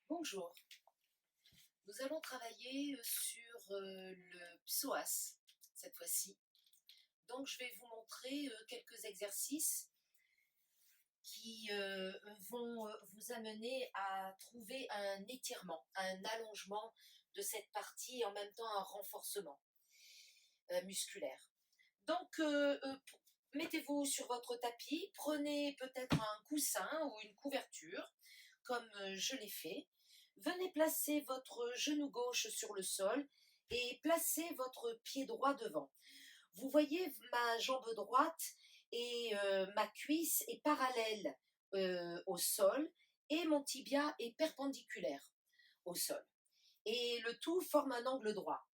Bonjour, nous allons travailler sur le psoas cette fois-ci. Donc je vais vous montrer quelques exercices qui vont vous amener à trouver un étirement, un allongement de cette partie et en même temps un renforcement musculaire. Donc mettez-vous sur votre tapis, prenez peut-être un coussin ou une couverture comme je l'ai fait. Venez placer votre genou gauche sur le sol et placez votre pied droit devant. Vous voyez, ma jambe droite et ma cuisse est parallèle au sol et mon tibia est perpendiculaire au sol. Et le tout forme un angle droit.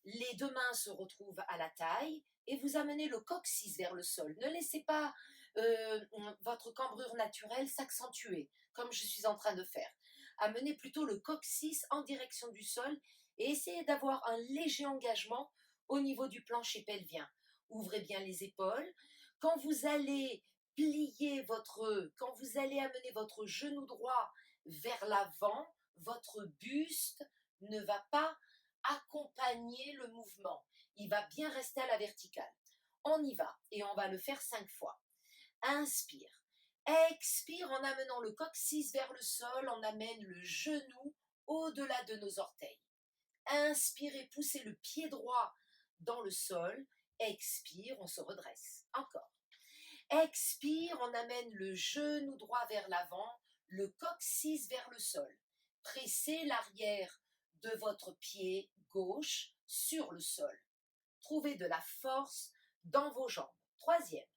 Les deux mains se retrouvent à la taille et vous amenez le coccyx vers le sol. Ne laissez pas votre cambrure naturelle s'accentuer, comme je suis en train de faire. Amenez plutôt le coccyx en direction du sol et essayez d'avoir un léger engagement au niveau du plancher pelvien. Ouvrez bien les épaules. Quand vous allez quand vous allez amener votre genou droit vers l'avant, votre buste ne va pas accompagner le mouvement. Il va bien rester à la verticale. On y va et on va le faire 5 fois. Inspire. Expire en amenant le coccyx vers le sol, on amène le genou au-delà de nos orteils. Inspire, poussez le pied droit dans le sol. Expire, on se redresse. Encore. Expire, on amène le genou droit vers l'avant, le coccyx vers le sol. Pressez l'arrière de votre pied gauche sur le sol. Trouvez de la force dans vos jambes. Troisième.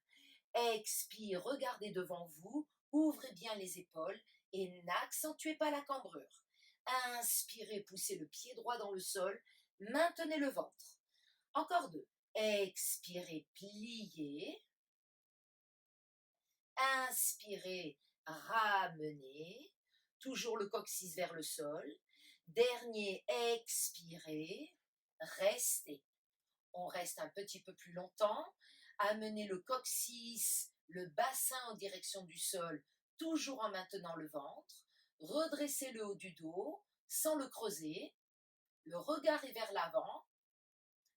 Expire, regardez devant vous, ouvrez bien les épaules et n'accentuez pas la cambrure. Inspirez, poussez le pied droit dans le sol, maintenez le ventre. Encore deux. Expirez, pliez. Inspirez, ramenez. Toujours le coccyx vers le sol. Dernier, expirez, restez. On reste un petit peu plus longtemps. Amenez le coccyx, le bassin en direction du sol, toujours en maintenant le ventre. Redressez le haut du dos sans le creuser. Le regard est vers l'avant.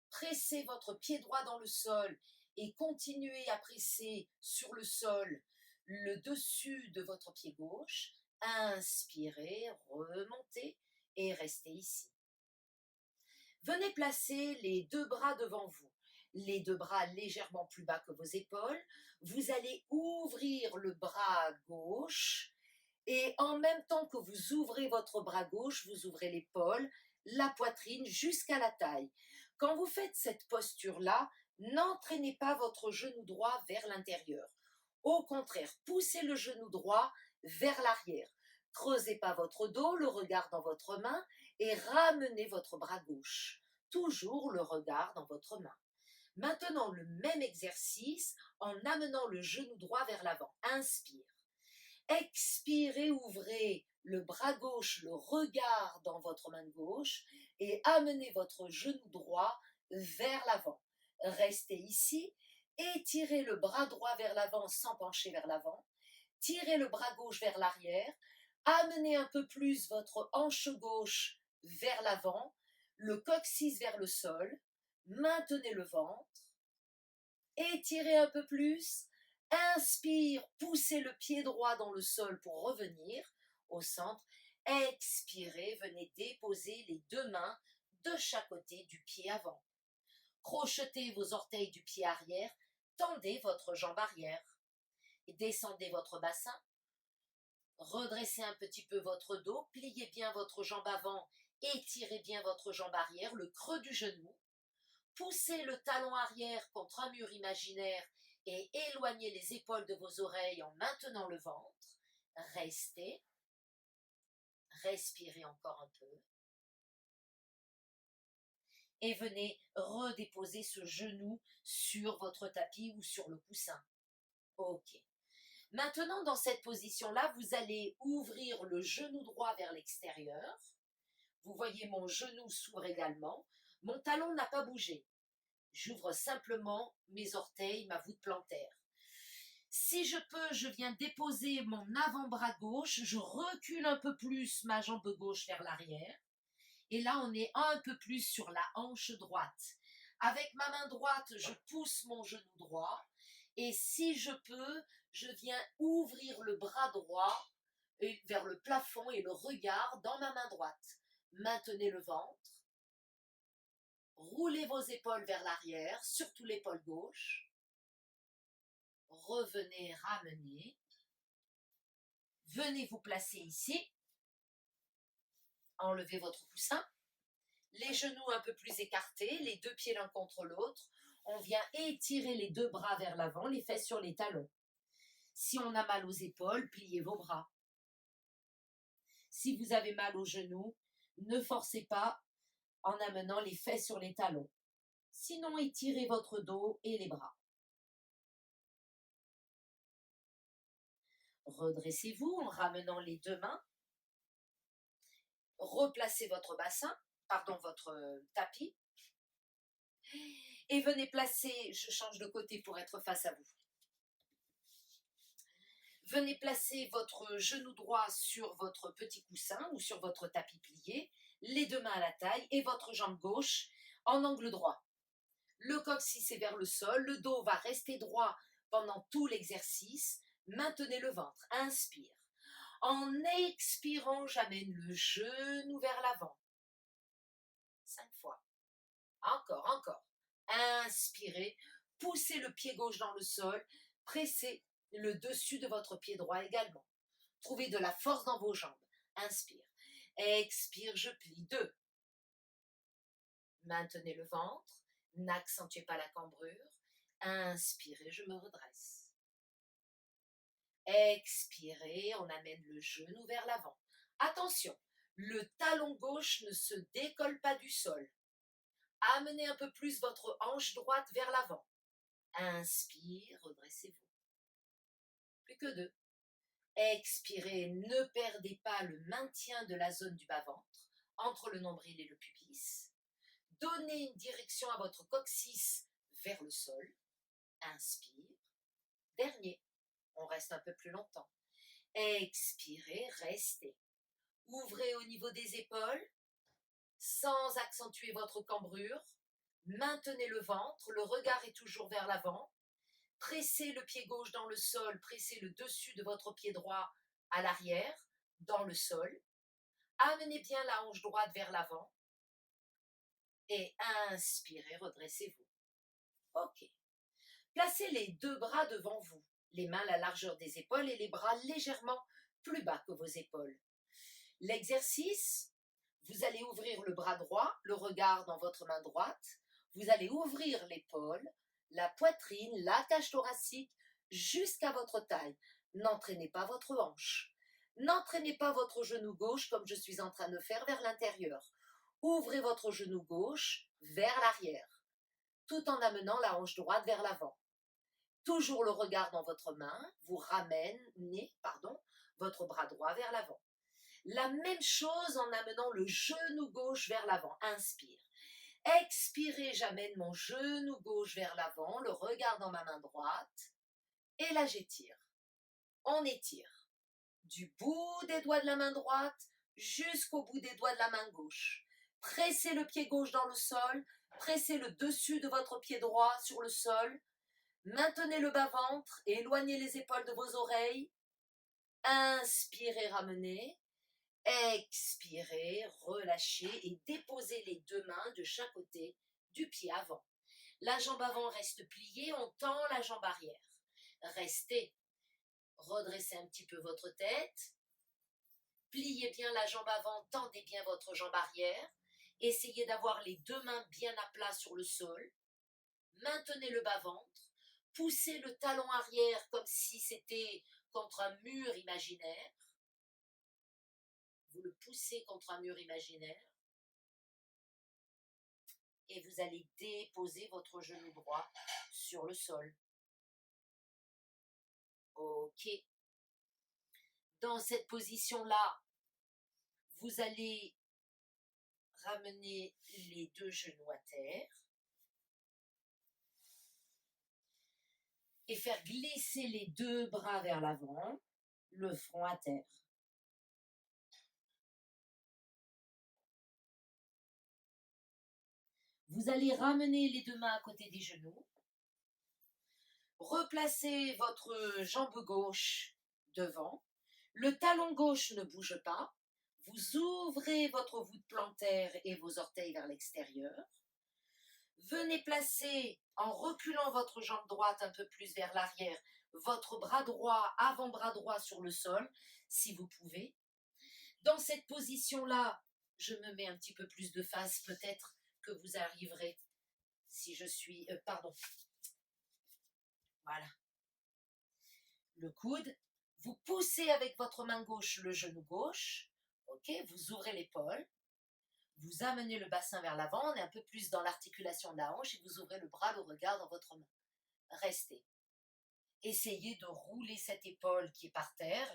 Pressez votre pied droit dans le sol et continuez à presser sur le sol le dessus de votre pied gauche. Inspirez, remontez et restez ici. Venez placer les deux bras devant vous, les deux bras légèrement plus bas que vos épaules. Vous allez ouvrir le bras gauche et en même temps que vous ouvrez votre bras gauche, vous ouvrez l'épaule, la poitrine jusqu'à la taille. Quand vous faites cette posture-là, n'entraînez pas votre genou droit vers l'intérieur. Au contraire, poussez le genou droit vers l'arrière. Creusez pas votre dos, le regard dans votre main et ramenez votre bras gauche. Toujours le regard dans votre main. Maintenant, le même exercice en amenant le genou droit vers l'avant. Inspire. Expirez, ouvrez le bras gauche, le regard dans votre main gauche et amenez votre genou droit vers l'avant. Restez ici, étirez le bras droit vers l'avant sans pencher vers l'avant, tirez le bras gauche vers l'arrière, amenez un peu plus votre hanche gauche vers l'avant, le coccyx vers le sol, maintenez le ventre, étirez un peu plus. Inspire, poussez le pied droit dans le sol pour revenir au centre. Expirez, venez déposer les deux mains de chaque côté du pied avant. Crochetez vos orteils du pied arrière, tendez votre jambe arrière. Descendez votre bassin. Redressez un petit peu votre dos, pliez bien votre jambe avant, étirez bien votre jambe arrière, le creux du genou. Poussez le talon arrière contre un mur imaginaire et éloignez les épaules de vos oreilles en maintenant le ventre. Restez. Respirez encore un peu. Et venez redéposer ce genou sur votre tapis ou sur le coussin. Ok. Maintenant, dans cette position-là, vous allez ouvrir le genou droit vers l'extérieur. Vous voyez mon genou s'ouvre également. Mon talon n'a pas bougé. J'ouvre simplement mes orteils, ma voûte plantaire. Si je peux, je viens déposer mon avant-bras gauche, je recule un peu plus ma jambe gauche vers l'arrière. Et là, on est un peu plus sur la hanche droite. Avec ma main droite, je pousse mon genou droit. Et si je peux, je viens ouvrir le bras droit vers le plafond et le regard dans ma main droite. Maintenez le ventre. Roulez vos épaules vers l'arrière, surtout l'épaule gauche. Revenez, ramenez. Venez vous placer ici. Enlevez votre coussin. Les genoux un peu plus écartés, les deux pieds l'un contre l'autre. On vient étirer les deux bras vers l'avant, les fesses sur les talons. Si on a mal aux épaules, pliez vos bras. Si vous avez mal aux genoux, ne forcez pas en amenant les fesses sur les talons. Sinon, étirez votre dos et les bras. Redressez-vous en ramenant les deux mains. Replacez votre votre tapis. Et venez placer, je change de côté pour être face à vous. Venez placer votre genou droit sur votre petit coussin ou sur votre tapis plié, les deux mains à la taille et votre jambe gauche en angle droit. Le coccyx est vers le sol, le dos va rester droit pendant tout l'exercice. Maintenez le ventre, inspire. En expirant, j'amène le genou vers l'avant. 5 fois. Encore. Inspirez, poussez le pied gauche dans le sol, pressez le dessus de votre pied droit également. Trouvez de la force dans vos jambes. Inspire. Expire, je plie. 2. Maintenez le ventre. N'accentuez pas la cambrure. Inspirez, je me redresse. Expirez, on amène le genou vers l'avant. Attention, le talon gauche ne se décolle pas du sol. Amenez un peu plus votre hanche droite vers l'avant. Inspire, redressez-vous. Plus que 2. Expirez, ne perdez pas le maintien de la zone du bas-ventre, entre le nombril et le pubis. Donnez une direction à votre coccyx vers le sol. Inspire. Dernier. On reste un peu plus longtemps. Expirez, restez. Ouvrez au niveau des épaules, sans accentuer votre cambrure. Maintenez le ventre, le regard est toujours vers l'avant. Pressez le pied gauche dans le sol, pressez le dessus de votre pied droit à l'arrière, dans le sol. Amenez bien la hanche droite vers l'avant. Et inspirez, redressez-vous. Ok. Placez les deux bras devant vous, les mains à la largeur des épaules et les bras légèrement plus bas que vos épaules. L'exercice, vous allez ouvrir le bras droit, le regard dans votre main droite. Vous allez ouvrir l'épaule, la poitrine, la cage thoracique jusqu'à votre taille. N'entraînez pas votre hanche. N'entraînez pas votre genou gauche comme je suis en train de faire vers l'intérieur. Ouvrez votre genou gauche vers l'arrière, tout en amenant la hanche droite vers l'avant. Toujours le regard dans votre main, vous ramenez votre bras droit vers l'avant. La même chose en amenant le genou gauche vers l'avant. Inspire. Expirez, j'amène mon genou gauche vers l'avant, le regard dans ma main droite. Et là, j'étire. On étire. Du bout des doigts de la main droite jusqu'au bout des doigts de la main gauche. Pressez le pied gauche dans le sol. Pressez le dessus de votre pied droit sur le sol. Maintenez le bas-ventre et éloignez les épaules de vos oreilles. Inspirez, ramenez. Expirez, relâchez et déposez les deux mains de chaque côté du pied avant. La jambe avant reste pliée, on tend la jambe arrière. Restez. Redressez un petit peu votre tête. Pliez bien la jambe avant, tendez bien votre jambe arrière. Essayez d'avoir les deux mains bien à plat sur le sol. Maintenez le bas-ventre. Poussez le talon arrière comme si c'était contre un mur imaginaire. Vous le poussez contre un mur imaginaire. Et vous allez déposer votre genou droit sur le sol. Ok. Dans cette position-là, vous allez ramener les deux genoux à terre. et faire glisser les deux bras vers l'avant, le front à terre. Vous allez ramener les deux mains à côté des genoux. Replacez votre jambe gauche devant. Le talon gauche ne bouge pas. Vous ouvrez votre voûte plantaire et vos orteils vers l'extérieur. Venez placer, en reculant votre jambe droite un peu plus vers l'arrière, votre bras droit, avant-bras droit sur le sol, si vous pouvez. Dans cette position-là, je me mets un petit peu plus de face, peut-être que vous arriverez, si je suis... pardon. Voilà. Le coude, vous poussez avec votre main gauche le genou gauche, ok, vous ouvrez l'épaule, vous amenez le bassin vers l'avant, on est un peu plus dans l'articulation de la hanche et vous ouvrez le bras, le regard dans votre main. Restez. Essayez de rouler cette épaule qui est par terre,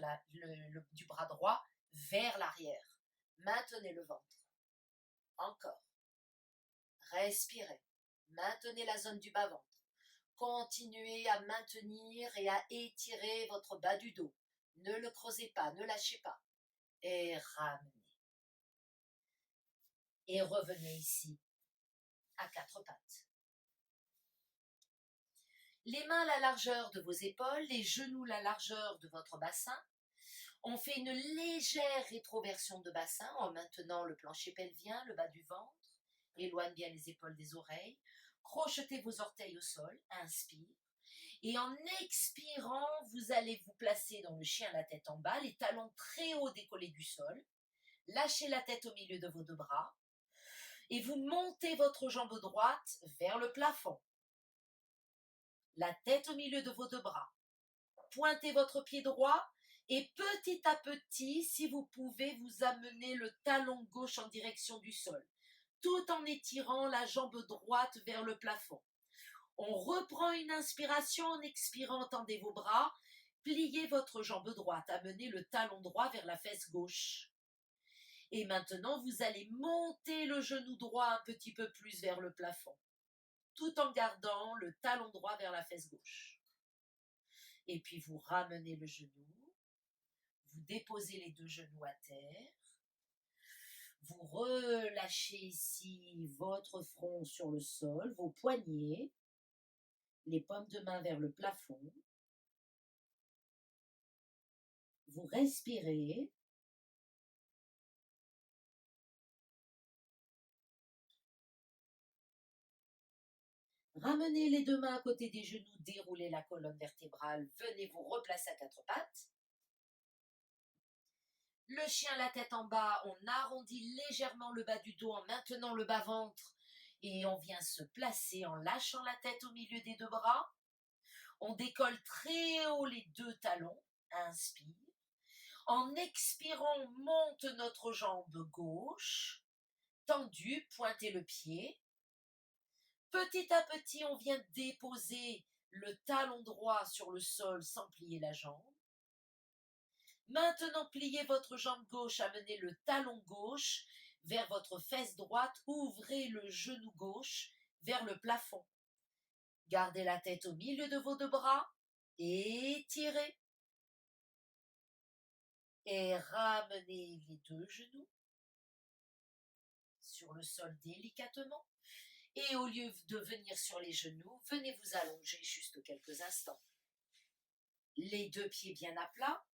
du bras droit, vers l'arrière. Maintenez le ventre. Encore. Respirez. Maintenez la zone du bas-ventre. Continuez à maintenir et à étirer votre bas du dos. Ne le creusez pas, ne lâchez pas. Et ramenez. Et revenez ici, à quatre pattes. Les mains à la largeur de vos épaules, les genoux à la largeur de votre bassin. On fait une légère rétroversion de bassin en maintenant le plancher pelvien, le bas du ventre. Éloigne bien les épaules des oreilles. Crochetez vos orteils au sol. Inspire. Et en expirant, vous allez vous placer dans le chien la tête en bas, les talons très haut décollés du sol. Lâchez la tête au milieu de vos deux bras. Et vous montez votre jambe droite vers le plafond. La tête au milieu de vos deux bras. Pointez votre pied droit et petit à petit, si vous pouvez, vous amener le talon gauche en direction du sol, tout en étirant la jambe droite vers le plafond. On reprend une inspiration, en expirant, tendez vos bras, pliez votre jambe droite, amenez le talon droit vers la fesse gauche. Et maintenant, vous allez monter le genou droit un petit peu plus vers le plafond, tout en gardant le talon droit vers la fesse gauche. Et puis vous ramenez le genou, vous déposez les deux genoux à terre, vous relâchez ici votre front sur le sol, vos poignets, les paumes de main vers le plafond. Vous respirez. Ramenez les deux mains à côté des genoux, déroulez la colonne vertébrale, venez vous replacer à quatre pattes. Le chien, la tête en bas, on arrondit légèrement le bas du dos en maintenant le bas-ventre et on vient se placer en lâchant la tête au milieu des deux bras. On décolle très haut les deux talons, inspire. En expirant, on monte notre jambe gauche, tendue, pointez le pied. Petit à petit, on vient déposer le talon droit sur le sol sans plier la jambe. Maintenant, pliez votre jambe gauche, amenez le talon gauche vers votre fesse droite, ouvrez le genou gauche vers le plafond. Gardez la tête au milieu de vos deux bras, étirez. Et ramenez les deux genoux sur le sol délicatement. Et au lieu de venir sur les genoux, venez vous allonger juste quelques instants. Les deux pieds bien à plat.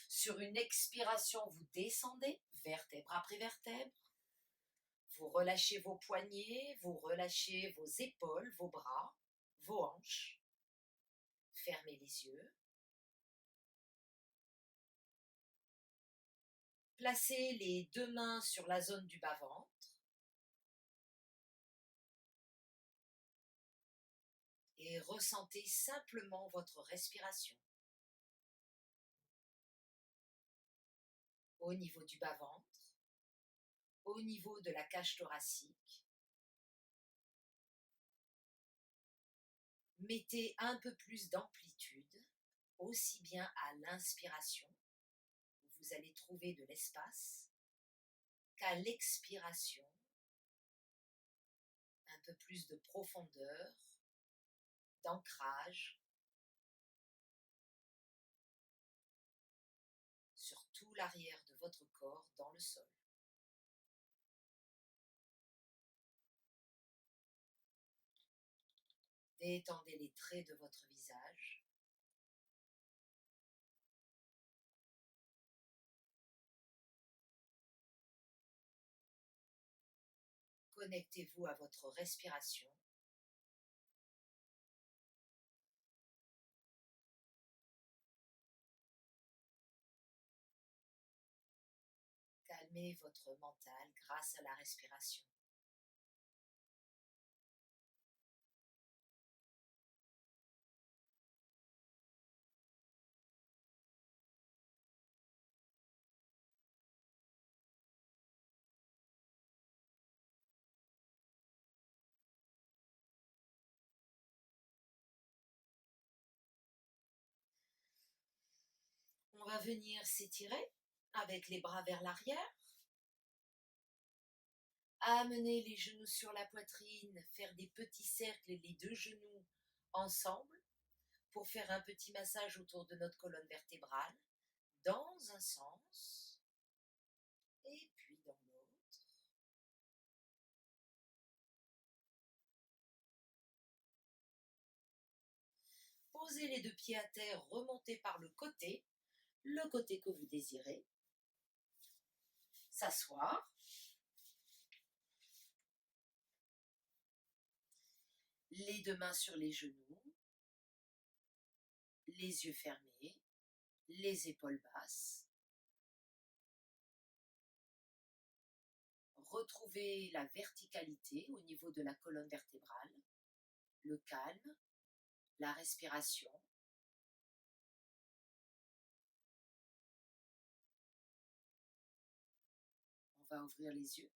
Sur une expiration, vous descendez, vertèbre après vertèbre. Vous relâchez vos poignets, vous relâchez vos épaules, vos bras, vos hanches. Fermez les yeux. Placez les deux mains sur la zone du bas-ventre. Et ressentez simplement votre respiration. Au niveau du bas-ventre, au niveau de la cage thoracique. Mettez un peu plus d'amplitude, aussi bien à l'inspiration, où vous allez trouver de l'espace, qu'à l'expiration, un peu plus de profondeur, d'ancrage l'arrière de votre corps dans le sol. Détendez les traits de votre visage. Connectez-vous à votre respiration. Calmez votre mental grâce à la respiration. On va venir s'étirer avec les bras vers l'arrière. Amener les genoux sur la poitrine, faire des petits cercles et les deux genoux ensemble pour faire un petit massage autour de notre colonne vertébrale dans un sens et puis dans l'autre. Posez les deux pieds à terre, remontez par le côté que vous désirez. S'asseoir. Les deux mains sur les genoux, les yeux fermés, les épaules basses. Retrouvez la verticalité au niveau de la colonne vertébrale, le calme, la respiration. On va ouvrir les yeux.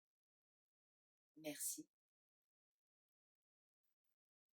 Merci.